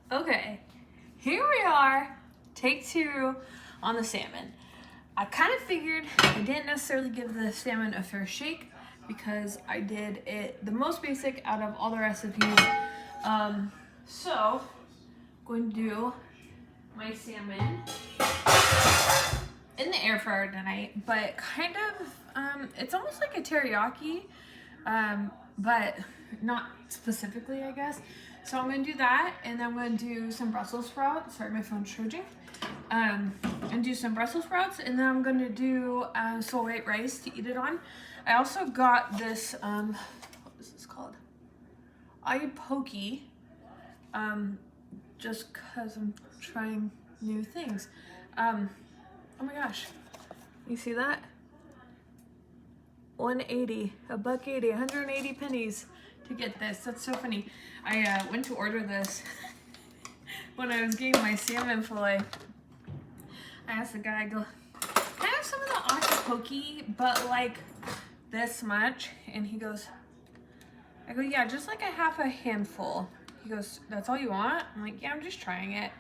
Okay, here we are, take 2 on the salmon. I kind of figured I didn't necessarily give the salmon a fair shake because I did it the most basic out of all the recipes. So, I'm going to do my salmon in the air fryer tonight, but kind of, it's almost like a teriyaki, but not specifically, I guess. So I'm gonna do that, and then I'm gonna do some Brussels sprouts. Sorry, my phone's charging. And do some Brussels sprouts, and then I'm gonna do soy white rice to eat it on. I also got this, what is this called? Ipoke, just cause I'm trying new things. Oh my gosh, you see that? 180, $1.80, 180 pennies to get this. That's so funny. I went to order this when I was getting my salmon fillet. I asked the guy, I go, can I have some of the Ipoke, but like this much? And he goes, I go, yeah, just like a half a handful. He goes, that's all you want? I'm like, yeah, I'm just trying it.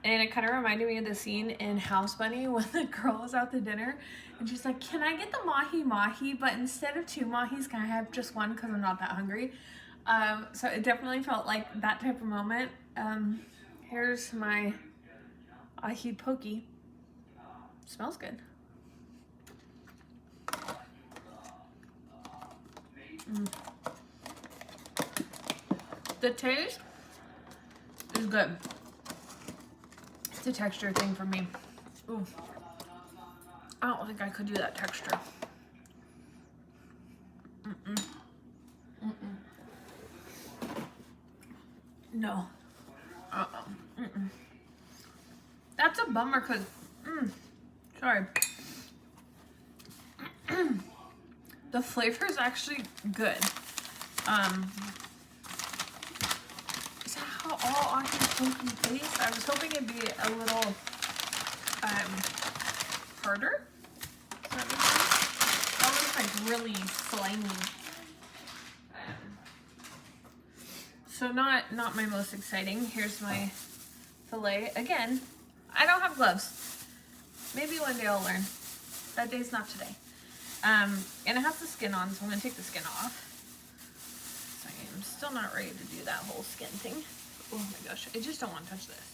And it kind of reminded me of the scene in House Bunny when the girl was out to dinner and she's like, can I get the mahi, but instead of 2 mahis, can I have just 1 because I'm not that hungry? So it definitely felt like that type of moment. Here's my Ipoke. Smells good. The taste is good. It's a texture thing for me. Ooh. I don't think I could do that texture. No. That's a bummer because, sorry. The flavor is actually good. Is that how all Ipoke tastes? I was hoping it'd be a little harder. Does that make sense? That was like really slimy. So not my most exciting. Here's my fillet. Again, I don't have gloves. Maybe one day I'll learn. That day's not today. And it has the skin on, so I'm gonna take the skin off. So I'm still not ready to do that whole skin thing. Oh my gosh, I just don't want to touch this.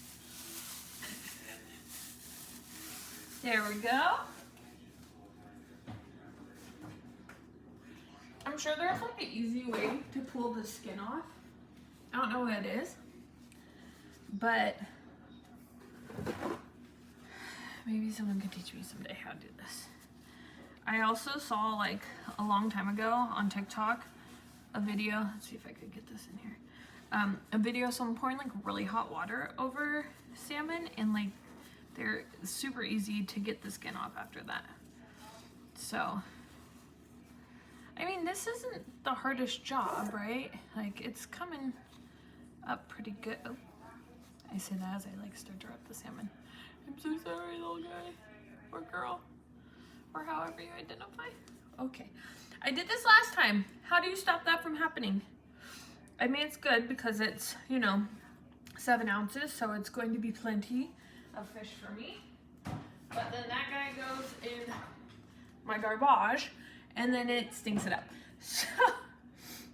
There we go. I'm sure there's like an easy way to pull the skin off. I don't know what it is, but maybe someone could teach me someday how to do this. I also saw like a long time ago on TikTok a video, let's see if I could get this in here, a video of someone pouring like really hot water over salmon, and like they're super easy to get the skin off after that. So, I mean, this isn't the hardest job, right? Like, it's coming up pretty good. Oh, I say that as I like stir up the salmon. I'm so sorry, little guy or girl, or however you identify. Okay, I did this last time. How do you stop that from happening? I mean, it's good because it's, you know, 7 ounces, so it's going to be plenty of fish for me. But then that guy goes in my garbage, and then it stinks it up. So,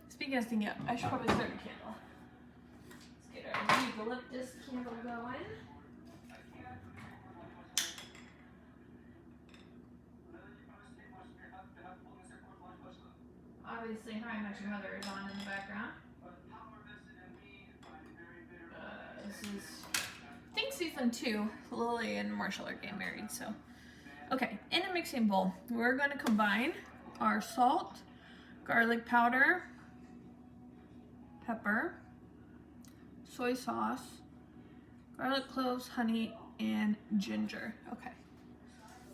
speaking of stinking up, I should probably start a candle. Let's get our eucalyptus candle going. Obviously, How I Met Your Mother is on in the background. This is, I think, season 2. Lily and Marshall are getting married, so. Okay, in a mixing bowl, we're going to combine our salt, garlic powder, pepper, soy sauce, garlic cloves, honey, and ginger. Okay.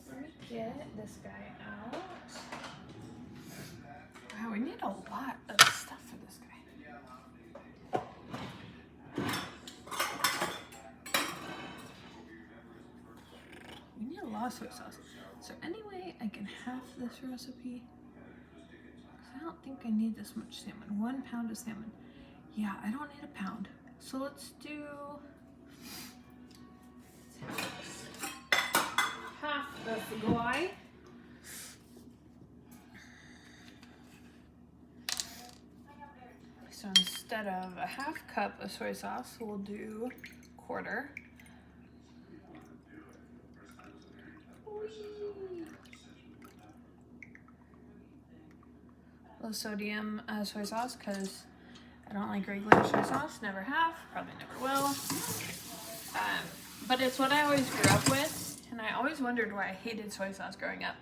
Let me get this guy out. Wow, we need a lot of stuff for this guy. We need a lot of soy sauce. Is there any way I can half this recipe? Because I don't think I need this much salmon. 1 pound of salmon. Yeah, I don't need a pound. So let's do half of the guai. So instead of a half cup of soy sauce, we'll do quarter. Low sodium soy sauce because I don't like regular soy sauce, never have, probably never will. But it's what I always grew up with, and I always wondered why I hated soy sauce growing up.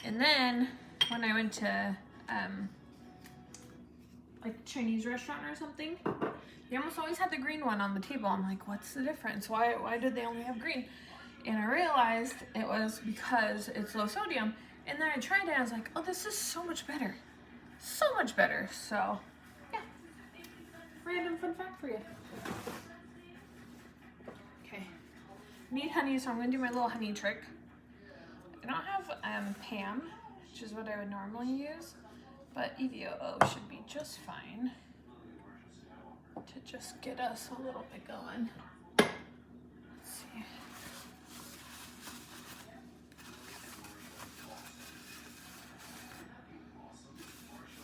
And then when I went to like a Chinese restaurant or something, they almost always had the green one on the table. I'm like, what's the difference? Why did they only have green? And I realized it was because it's low sodium. And then I tried it and I was like, oh, this is so much better. So much better. So yeah, random fun fact for you. Okay, need honey, so I'm gonna do my little honey trick. I don't have Pam, which is what I would normally use, but EVOO should be just fine to just get us a little bit going. Let's see.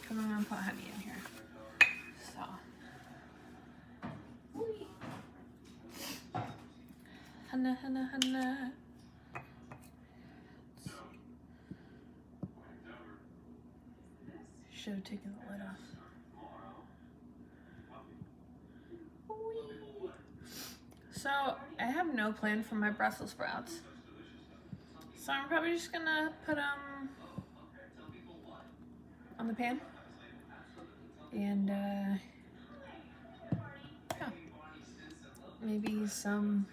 Come on, I'm gonna put honey in here. So. Hana, hana, hana. Should have taken the lid off. So I have no plan for my Brussels sprouts. So I'm probably just gonna put them on the pan. And yeah, maybe some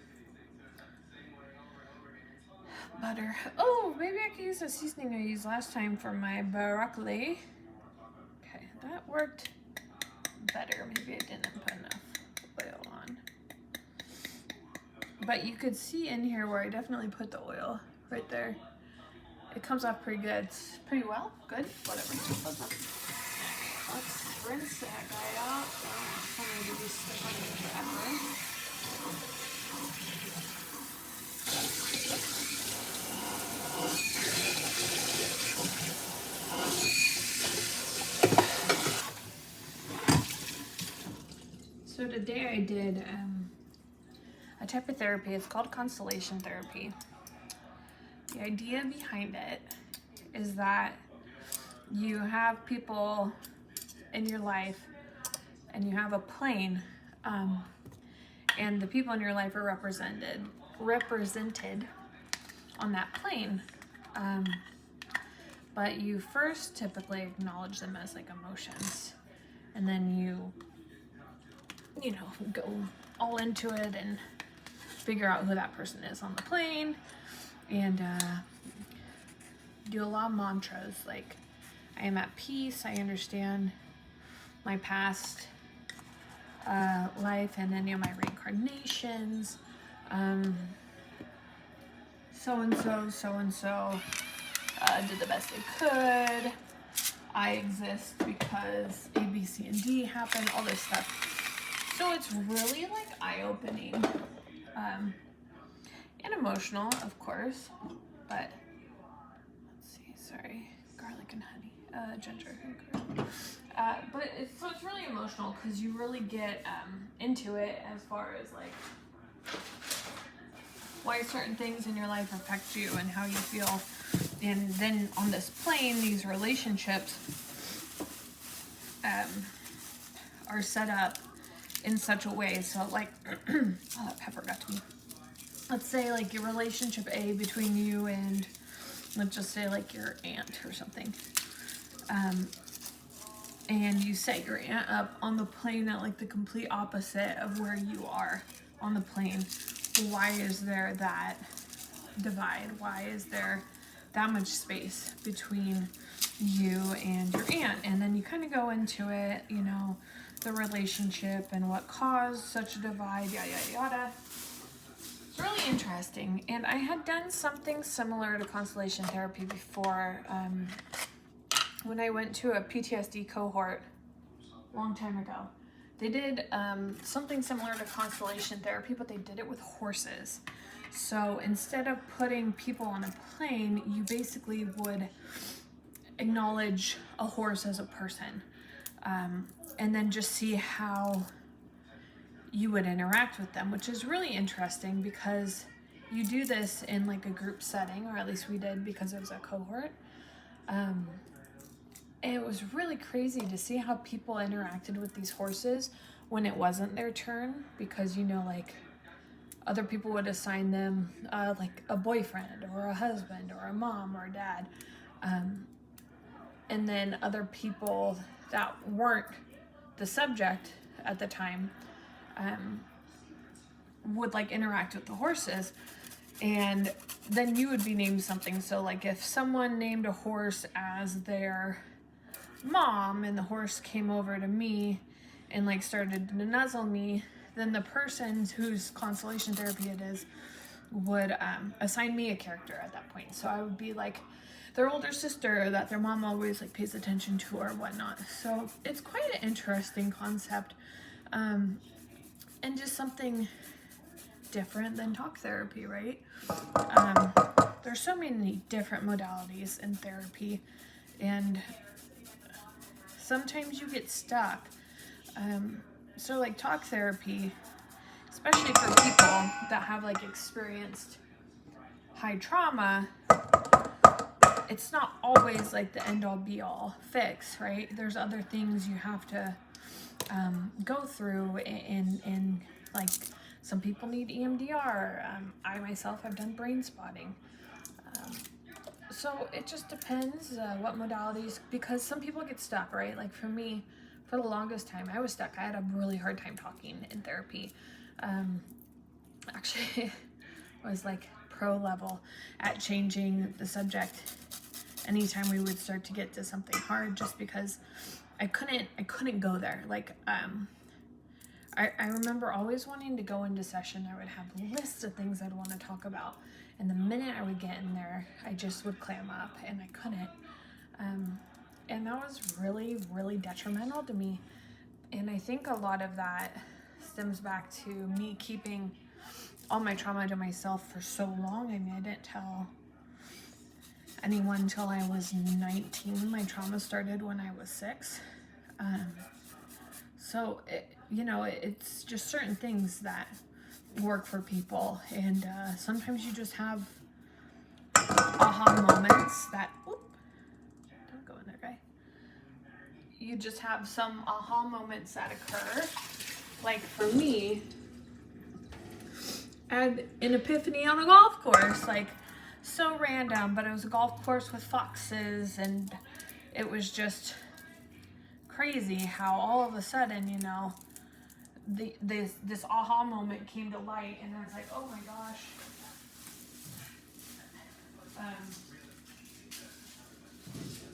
butter. Oh, maybe I could use the seasoning I used last time for my broccoli. Okay, that worked better. Maybe I didn't put enough oil on. But you could see in here where I definitely put the oil right there. It comes off pretty good. It's pretty well. Good. Whatever. Let's rinse that guy out. So I'm going to be stuck on it forever. So today I did a type of therapy. It's called constellation therapy. The idea behind it is that you have people in your life and you have a plane, and the people in your life are represented on that plane. But you first typically acknowledge them as like emotions, and then you know, go all into it and figure out who that person is on the plane, and do a lot of mantras like, I am at peace, I understand my past life and any of my reincarnations, so-and-so did the best they could, I exist because A, B, C, and D happened, all this stuff. So it's really like eye-opening, and emotional, of course, but let's see, sorry, garlic and honey, ginger and garlic. But it's really emotional because you really get into it as far as like why certain things in your life affect you and how you feel. And then on this plane, these relationships are set up in such a way. So like, oh, that pepper got to me. Let's say like your relationship A between you and, let's just say like your aunt or something. And you set your aunt up on the plane at like the complete opposite of where you are on the plane. Why is there that divide? Why is there that much space between you and your aunt? And then you kind of go into it, you know, the relationship and what caused such a divide, yada, yada, yada. It's really interesting. And I had done something similar to constellation therapy before, when I went to a PTSD cohort a long time ago. They did something similar to constellation therapy, but they did it with horses. So instead of putting people on a plane, you basically would acknowledge a horse as a person, and then just see how you would interact with them, which is really interesting because you do this in like a group setting, or at least we did because it was a cohort. And it was really crazy to see how people interacted with these horses when it wasn't their turn, because, you know, like other people would assign them like a boyfriend or a husband or a mom or a dad. And then other people that weren't the subject at the time would like interact with the horses, and then you would be named something. So like if someone named a horse as their mom and the horse came over to me and like started to nuzzle me, then the person whose constellation therapy it is would assign me a character at that point. So I would be like their older sister that their mom always like pays attention to or whatnot. So it's quite an interesting concept, and just something different than talk therapy, right? There's so many different modalities in therapy, and sometimes you get stuck. So like talk therapy, especially for people that have like experienced high trauma, it's not always like the end all be all fix, right? There's other things you have to go through, and like some people need EMDR. I myself have done brain spotting. So it just depends what modalities, because some people get stuck, right? Like for me, for the longest time, I was stuck. I had a really hard time talking in therapy. Actually, I was like pro level at changing the subject anytime we would start to get to something hard, just because I couldn't go there. Like, I remember always wanting to go into session. I would have lists of things I'd want to talk about. And the minute I would get in there, I just would clam up and I couldn't. And that was really, really detrimental to me. And I think a lot of that stems back to me keeping all my trauma to myself for so long. I mean, I didn't tell anyone until I was 19. My trauma started when I was 6. So, it's just certain things that work for people. And sometimes you just have aha moments that, don't go in there, guy. You just have some aha moments that occur. Like for me, I had an epiphany on a golf course, like so random, but it was a golf course with foxes, and it was just crazy how all of a sudden, this aha moment came to light, and I was like, oh my gosh.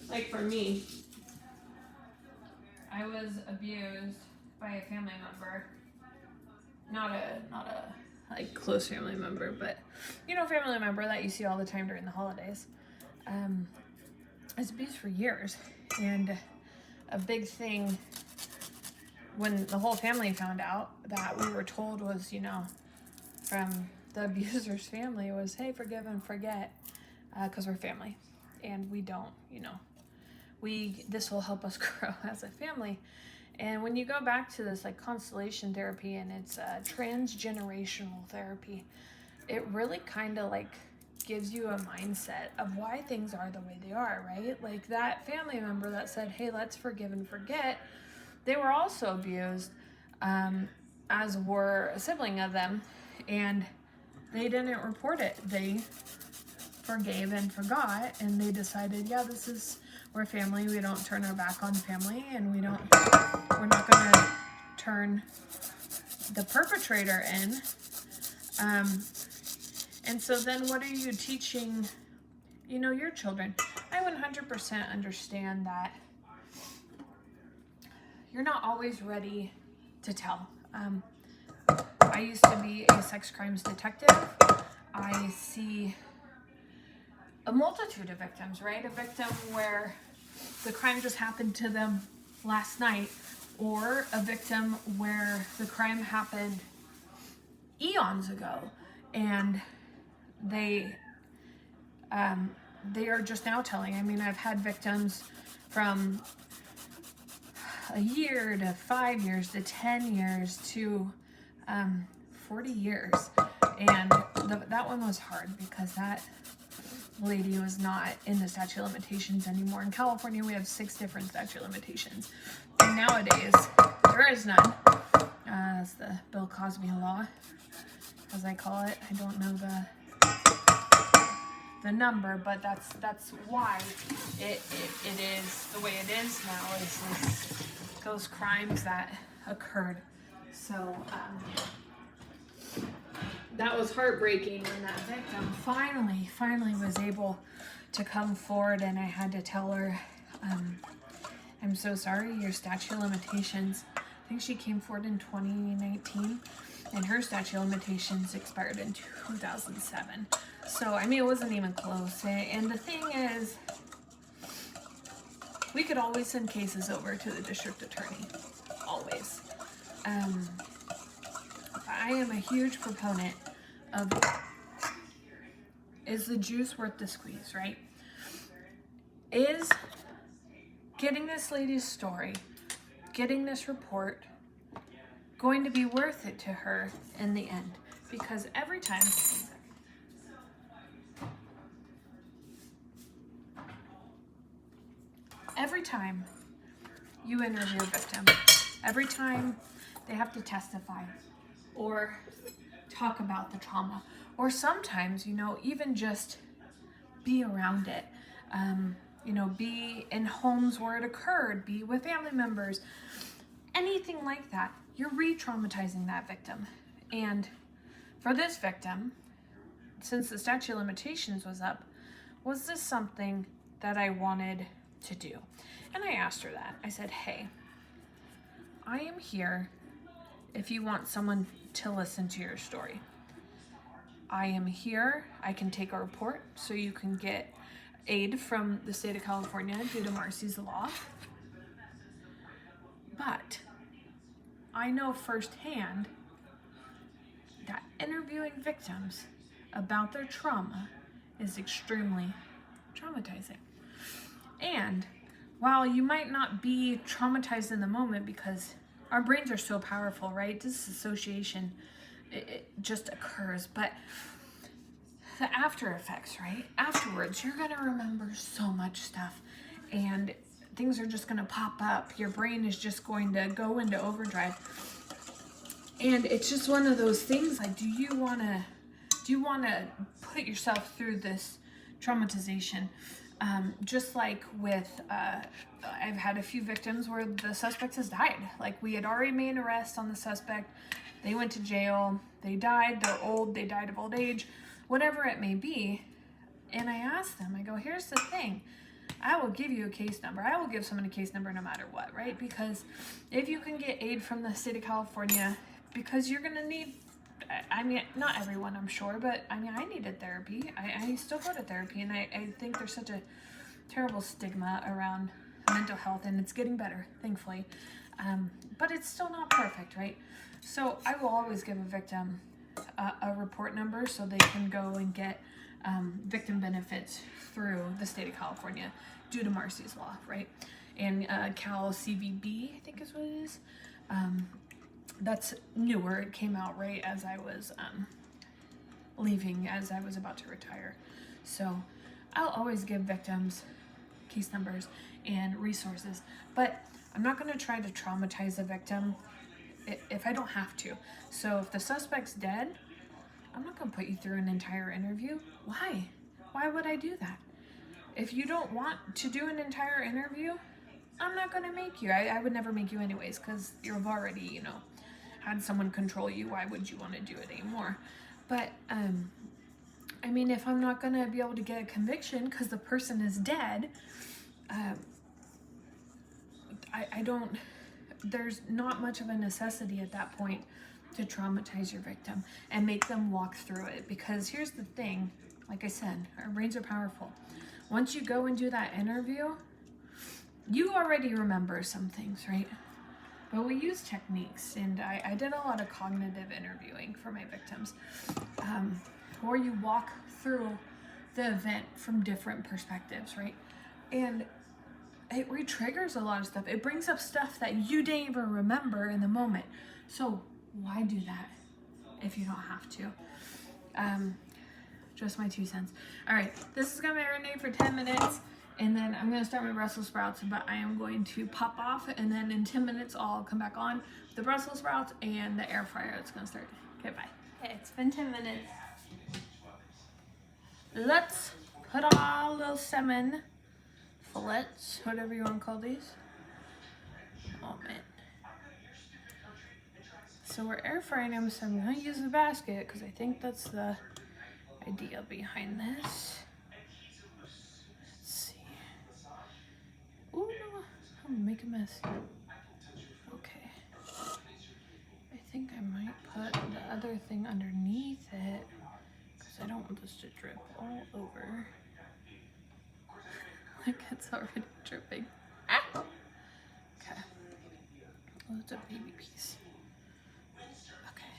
Like for me, I was abused by a family member, not a like close family member, but family member that you see all the time during the holidays. I was abused for years, and a big thing when the whole family found out that we were told was, from the abuser's family was, hey, forgive and forget, because we're family, and we don't, this will help us grow as a family. And when you go back to this like constellation therapy, and it's transgenerational therapy, it really kind of like gives you a mindset of why things are the way they are, right? Like that family member that said, hey, let's forgive and forget, they were also abused, as were a sibling of them, and they didn't report it. They forgave and forgot, and they decided, yeah, we're family. We don't turn our back on family, and we're not going to turn the perpetrator in. And so then what are you teaching, your children? I 100% understand that you're not always ready to tell. I used to be a sex crimes detective. I see a multitude of victims, right? A victim where the crime just happened to them last night, or a victim where the crime happened eons ago and they are just now telling. I mean, I've had victims from a year to 5 years to 10 years to 40 years. And that one was hard because that lady was not in the statute of limitations anymore. In California, we have 6 different statute of limitations. And nowadays, there is none. That's the Bill Cosby law, as I call it. I don't know the number, but that's why it is the way it is now, is those crimes that occurred. So that was heartbreaking when that victim finally was able to come forward, and I had to tell her, I'm so sorry, your statute of limitations, I think she came forward in 2019, and her statute of limitations expired in 2007. So, I mean, it wasn't even close. And the thing is, we could always send cases over to the district attorney. Always. I am a huge proponent of, is the juice worth the squeeze, right? Is getting this lady's story, getting this report, going to be worth it to her in the end? Because every time you interview a victim, every time they have to testify or talk about the trauma, or sometimes, even just be around it, be in homes where it occurred, be with family members, anything like that, you're re-traumatizing that victim. And for this victim, since the statute of limitations was up, was this something that I wanted to do? And I asked her that. I said, hey, I am here if you want someone to listen to your story. I am here. I can take a report so you can get aid from the state of California due to Marcy's law. But I know firsthand that interviewing victims about their trauma is extremely traumatizing. And while you might not be traumatized in the moment because our brains are so powerful, right? Disassociation, it just occurs. But the after effects, right? Afterwards, you're going to remember so much stuff. And things are just going to pop up. Your brain is just going to go into overdrive. And it's just one of those things, like, do you want to put yourself through this traumatization? Just like with, I've had a few victims where the suspect has died. Like, we had already made an arrest on the suspect. They went to jail. They died. They're old. They died of old age, whatever it may be. And I asked them, I go, here's the thing. I will give you a case number. I will give someone a case number no matter what, right? Because if you can get aid from the state of California, because you're going to need, I mean, not everyone, I'm sure, but I mean, I needed therapy. I still go to therapy, and I think there's such a terrible stigma around mental health, and it's getting better, thankfully. But it's still not perfect, right? So I will always give a victim a report number so they can go and get victim benefits through the state of California due to Marcy's law, right? And Cal CVB, I think is what it is. That's newer. It came out right as I was leaving, as I was about to retire. So I'll always give victims case numbers and resources, but I'm not going to try to traumatize a victim if I don't have to. So if the suspect's dead, I'm not going to put you through an entire interview. Why? Why would I do that? If you don't want to do an entire interview, I'm not going to make you. I would never make you anyways, because you've already, had someone control you. Why would you want to do it anymore? But, I mean, if I'm not going to be able to get a conviction because the person is dead, I don't, there's not much of a necessity at that point to traumatize your victim and make them walk through it. Because here's the thing, like I said, our brains are powerful. Once you go and do that interview, you already remember some things, right? but we use techniques, and I did a lot of cognitive interviewing for my victims, where you walk through the event from different perspectives, right? And it re-triggers a lot of stuff. It brings up stuff that you didn't even remember in the moment. So why do that if you don't have to? Just my 2 cents. All right, this is gonna marinate for 10 minutes, and then I'm gonna start my Brussels sprouts, but I am going to pop off, and then in 10 minutes I'll come back on the Brussels sprouts and the air fryer. It's gonna start. Okay, bye. Okay, it's been 10 minutes. Let's put our little salmon fillets, whatever you want to call these. Oh man. So we're air frying them, so I'm going to use the basket because I think that's the idea behind this. Let's see. Ooh, no, I'm gonna make a mess. Okay. I think I might put the other thing underneath it because I don't want this to drip all over. Like it's already dripping. Ah! Okay. Oh, it's a baby piece. Okay.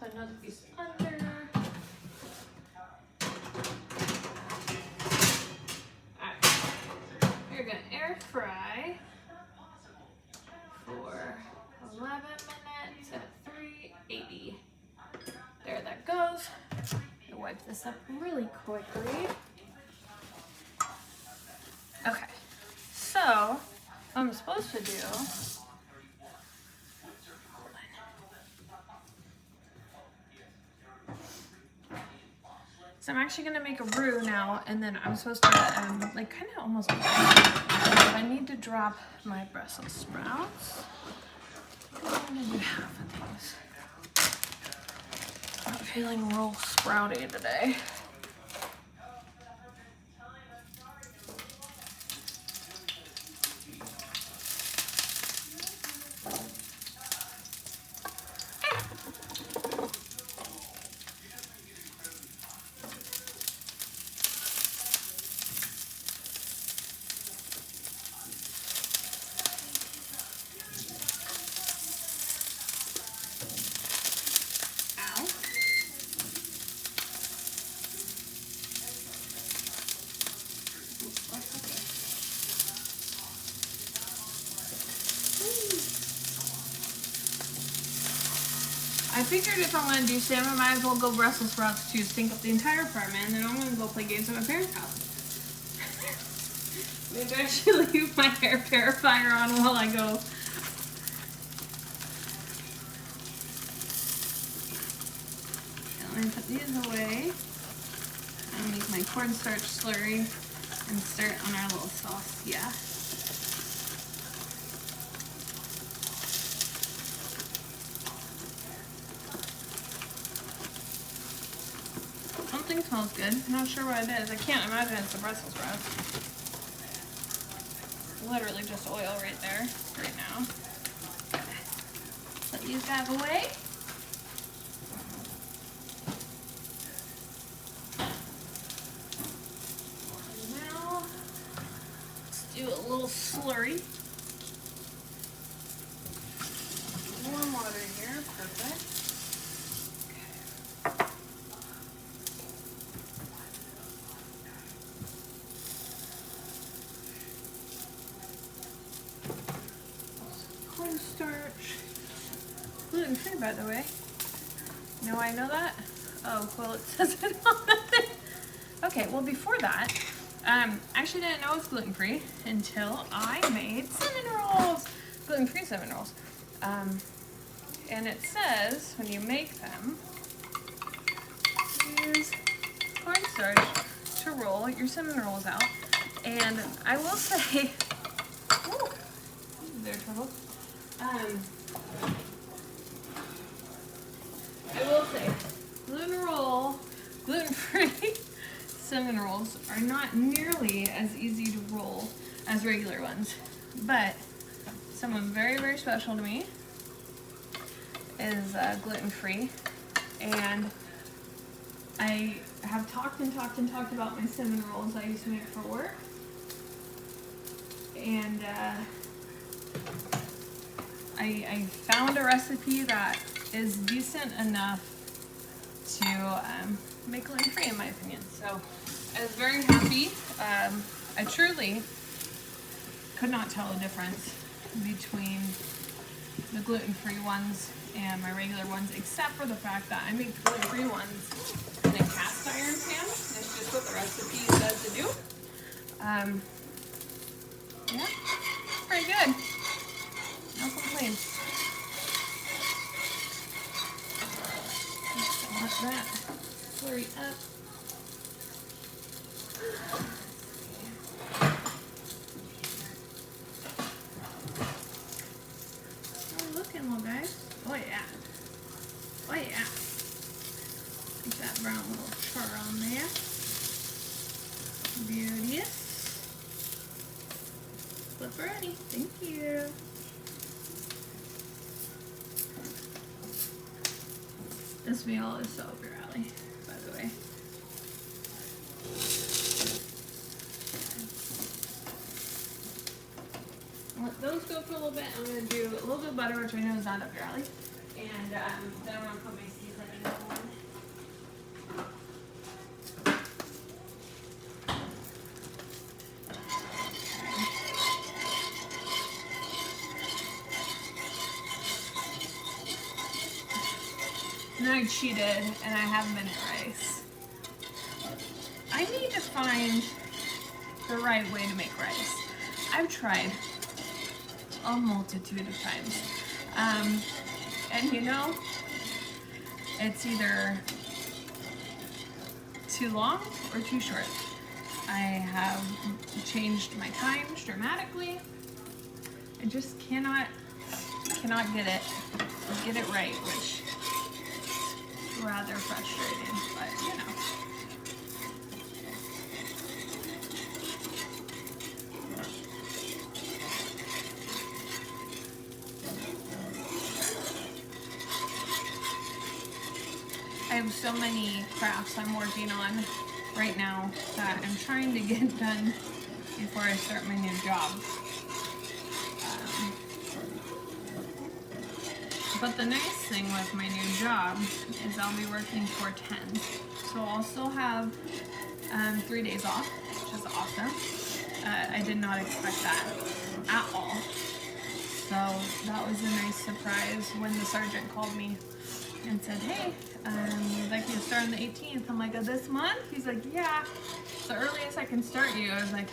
Put another piece under. Alright. We're gonna air fry for 11 minutes at 380. There that goes. I'll wipe this up really quickly. Okay, so what I'm supposed to do, so I'm actually gonna make a roux now, and then I'm supposed to like kind of almost, I need to drop my Brussels sprouts. I'm gonna do half of these. Not feeling real sprouty today. I figured if I'm going to do salmon, I might as well go Brussels sprouts to stink up the entire apartment, and then I'm going to go play games at my parents' house. Maybe I should leave my air purifier on while I go. Let me put these away. I'll make my cornstarch slurry and start on our little sauce. Yeah. Something smells good. I'm not sure what it is. I can't imagine it's the Brussels sprouts. Literally just oil right there, right now. Put these guys away. And now, let's do a little slurry. Warm water here, perfect. Cornstarch. Gluten-free, by the way. You know why I know that? Oh, well, it says it on the thing. Okay, well, before that, I actually didn't know it was gluten-free until I made cinnamon rolls. Gluten-free cinnamon rolls. And it says, when you make them, use cornstarch to roll your cinnamon rolls out. And I will say, ooh, there, trouble. I will say, gluten-free cinnamon rolls are not nearly as easy to roll as regular ones. But someone very, very special to me is gluten-free. And I have talked and talked and talked about my cinnamon rolls I used to make for work. And I found a recipe that is decent enough to make gluten-free, in my opinion. So I was very happy. I truly could not tell a difference between the gluten-free ones and my regular ones, except for the fact that I make gluten-free ones in a cast iron pan. That's just what the recipe says to do. Yeah, pretty good. No complaints. Just let that flurry up. How are we looking, little guys? Oh yeah. Oh yeah. Get that brown little char on there. Beauteous. Flip ready. Thank you. This meal is so up your alley, by the way. Let those go for a little bit. I'm going to do a little bit of butter, which I know is not up your alley. And then I'm going to put my seasoning on. And I cheated, and I have minute rice. I need to find the right way to make rice. I've tried a multitude of times. And you know, it's either too long or too short. I have changed my times dramatically. I just cannot get it right, which is rather frustrating, but you know. I have so many crafts I'm working on right now that I'm trying to get done before I start my new job. But the nice thing with my new job is I'll be working 4/10. So I'll still have 3 days off, which is awesome. I did not expect that at all. So that was a nice surprise when the sergeant called me and said, hey, we'd like you to start on the 18th. I'm like, this month? He's like, yeah, it's the earliest I can start you. I was like,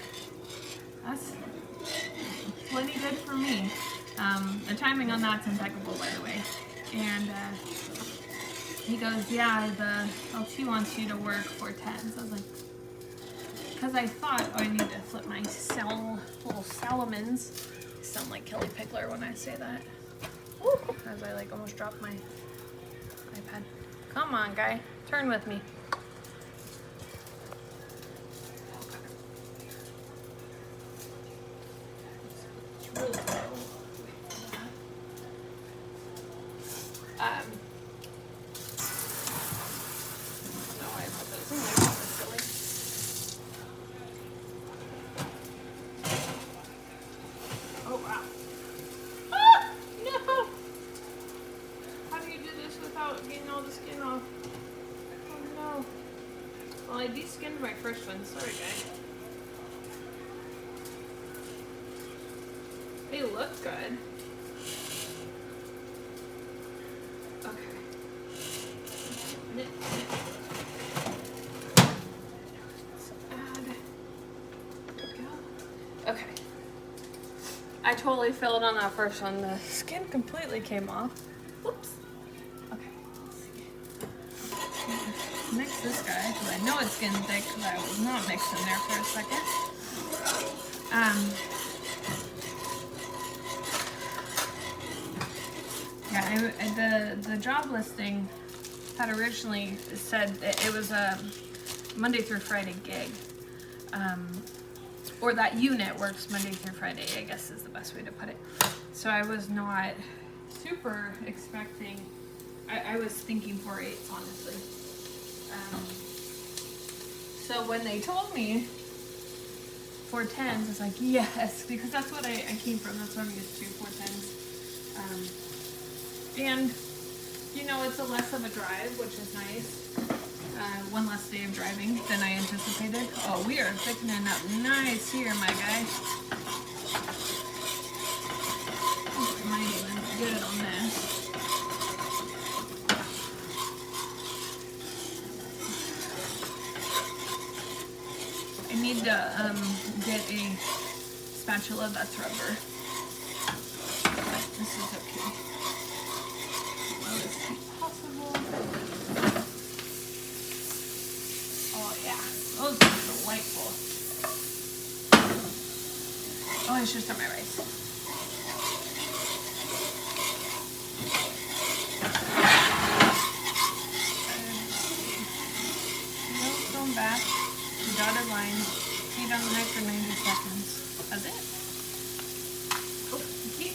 that's plenty good for me. The timing on that's impeccable, by the way. And he goes, yeah, the LT wants you to work 4/10. So I was like, because I thought, oh, I need to flip my little Salmons. I sound like Kelly Pickler when I say that. Woo! As I like almost dropped my iPad. Come on, guy. Turn with me. It's really low. No, I put those in there. That was silly. Oh, wow. Ah! No! How do you do this without getting all the skin off? Oh, no. Well, I de-skinned my first one. Sorry, guys. They look good. Okay. Knit, knit. So add. There we go. Okay. I totally failed on that first one. The skin completely came off. Whoops. Okay. Let's see. Mix this guy because I know it's getting thick because I was not mixing there for a second. Yeah, the job listing had originally said that it was a Monday through Friday gig, or that unit works Monday through Friday, I guess is the best way to put it. So I was not super expecting. I was thinking 4/8, honestly. So when they told me 410s. It's like, yes, because that's what I came from. That's what I'm used to, 410s. And, you know, it's a less of a drive, which is nice. One less day of driving than I anticipated. Oh, we are thickening up nice here, my guy. Might even be good on this. I need to get a spatula that's rubber. But this is okay. Well, it's possible. Oh yeah, those are delightful. Oh, it's just on my rice. Back, dotted line, heat on high for 90 seconds. That's it. Oh, okay.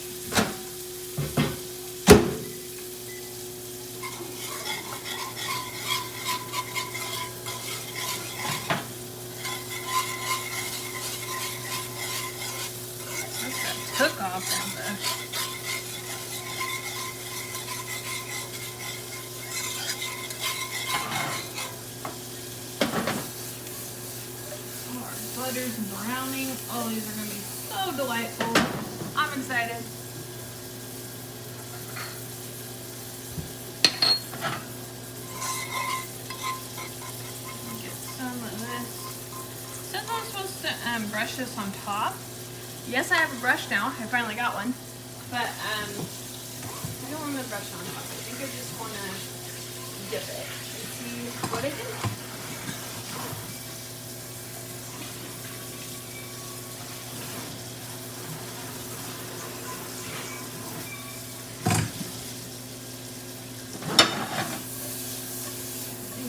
That took off on the... butters and browning. Oh, these are going to be so delightful. I'm excited. Get some of this. Since I'm supposed to brush this on top, yes, I have a brush now. I finally got one. But I don't want to brush on top. I think I just want to dip it and see what I can.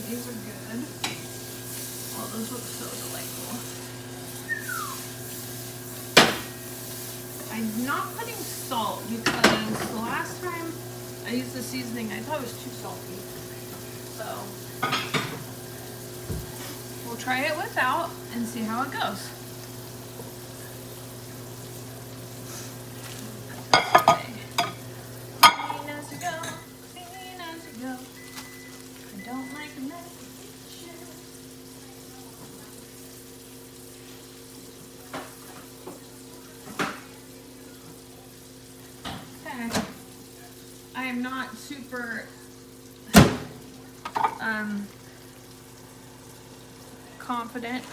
These are good. Oh, those look so delightful. I'm not putting salt because the last time I used the seasoning, I thought it was too salty. So we'll try it without and see how it goes. Clean as you go, clean as you go. I don't like a mess. Okay. I am not super confident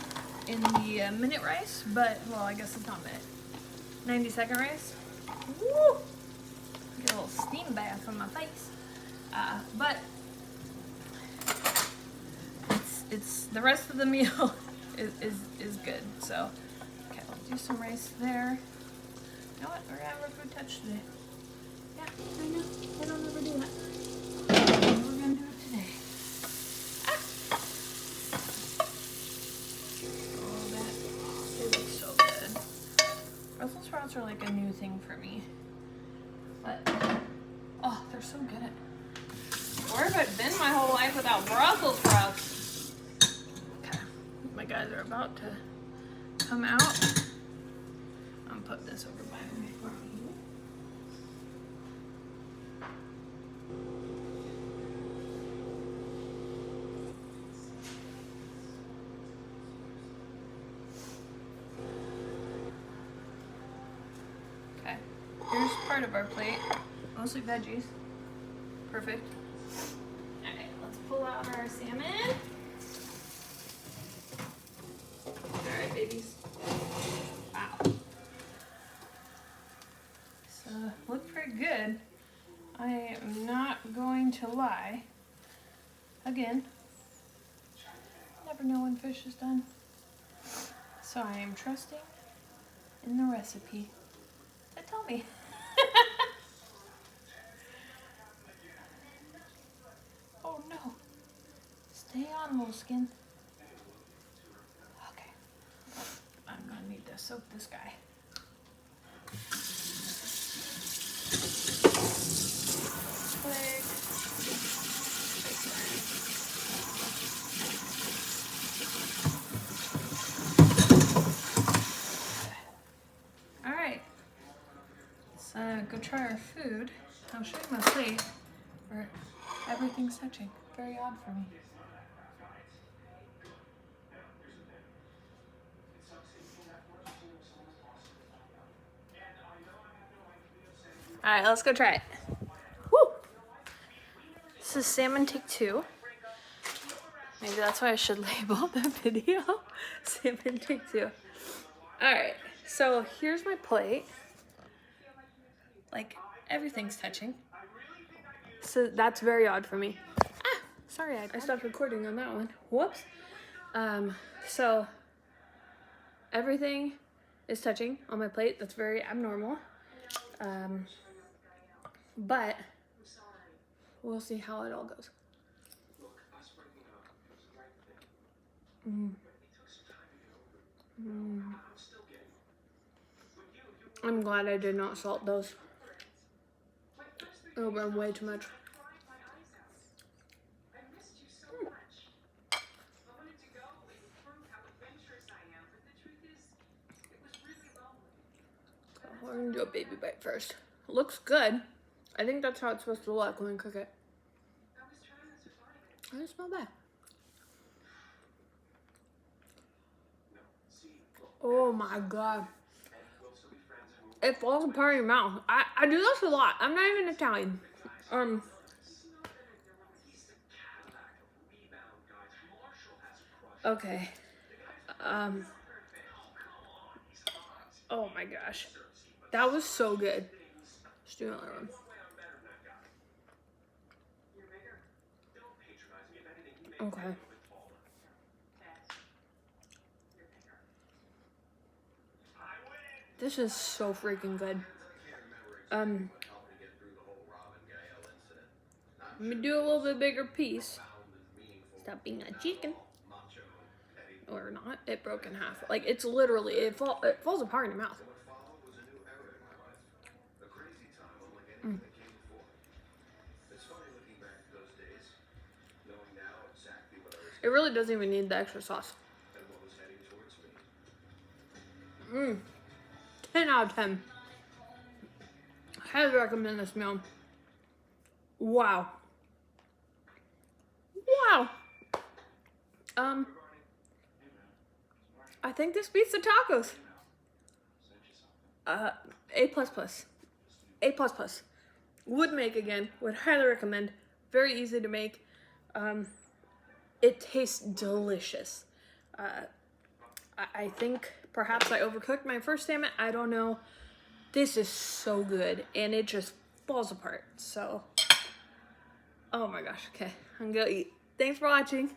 in the minute rice, but well, I guess it's not minute. 90-second rice. Woo! Get a little steam bath on my face. But it's the rest of the meal is good. So okay, I'll do some rice there. You know what? We're gonna have our food touch today. Yeah, I know. I don't ever do that. We're gonna do it today. Ah. Oh, they look so good. Brussels sprouts are like a new thing for me. But oh, they're so good. Where have I been my whole life without Brussels sprouts? Okay, my guys are about to come out. I'm putting this over by me. Okay, here's part of our plate. Mostly veggies. Perfect. Alright, let's pull out our salmon. Alright, babies. Wow. So, look pretty good. I am not going to lie. Again, never know when fish is done. So I am trusting in the recipe. So tell me. Oh no. Stay on, moleskin. Okay. I'm gonna need to soak this guy. Quick. try our food. I'll show you my plate where everything's touching. Very odd for me. All right, let's go try it. Woo! This is salmon take 2. Maybe that's why I should label the video. Salmon take 2. All right, so here's my plate. Like, everything's touching. So that's very odd for me. Ah, sorry, I stopped recording on that one. Whoops. So everything is touching on my plate. That's very abnormal. But we'll see how it all goes. I'm glad I did not salt those. It would have been way too much. We're gonna do a baby bite first. Looks good. I think that's how it's supposed to look when we cook it. It doesn't smell bad. Oh my god. It falls apart in your mouth. I do this a lot. I'm not even Italian. Okay. Oh my gosh. That was so good. Let's do another one. Okay. This is so freaking good. Let me do a little bit bigger piece. Stop being a chicken. Or not. It broke in half. Like, it's literally, it falls apart in your mouth. It really doesn't even need the extra sauce. 10 out of 10. Highly recommend this meal. Wow. Wow. I think this beats the tacos. A++. A++. Would make again. Would highly recommend. Very easy to make. It tastes delicious. I think perhaps I overcooked my first salmon. I don't know. This is so good. And it just falls apart. So, oh my gosh. Okay, I'm gonna eat. Thanks for watching.